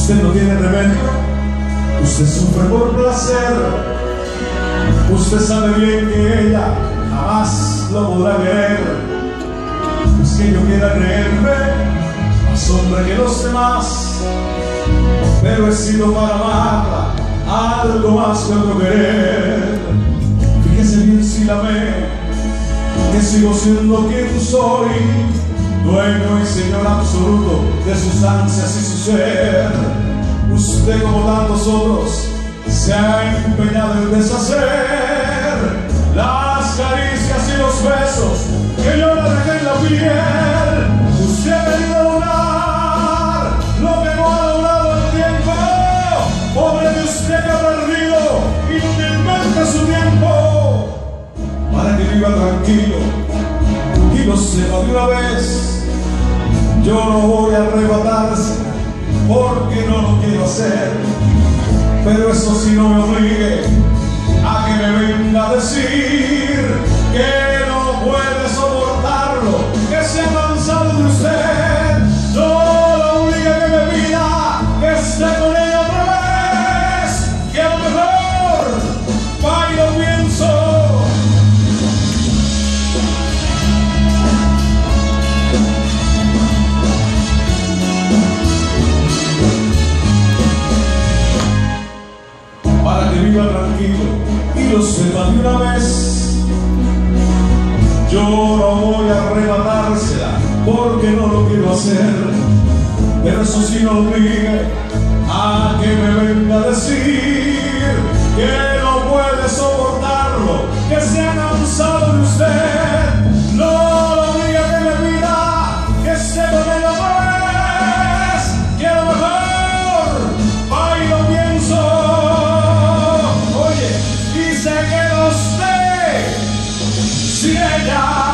Usted no tiene remedio, usted sufre por placer. Usted sabe bien que ella jamás lo podrá querer. No es que yo quiera creerme más hombre que los demás, pero he sido para amarla algo más que otro querer. Fíjese bien si la ve, que sigo siendo quien soy, dueño y señor absoluto de sus ansias y su ser. Usted, como tantos otros, se ha empeñado en deshacer las caricias y los besos que yo le dejé en la piel. Usted ha venido a donar lo que no ha donado el tiempo. Pobre de usted que ha perdido inútilmente su tiempo, para que viva tranquilo y lo sepa de una vez. Yo no voy a arrebatarse porque no lo quiero hacer, pero eso sí no me obligue a que me venga a decir que no puede soportarlo, que se ha cansado de usted. No lo obligue a que me pida que esté con ella otra vez, que a lo mejor va y lo pienso. Para que viva tranquilo y lo sepa de una vez. Yo no voy a arrebatársela porque no lo quiero hacer, pero eso sí no obligue a que me venga a decir que no puede soportarlo, que se ha cansado de usted. No lo obligue a que me pida que esté con ella otra vez, que a lo mejor va y lo pienso. Y se queda usted sin ella.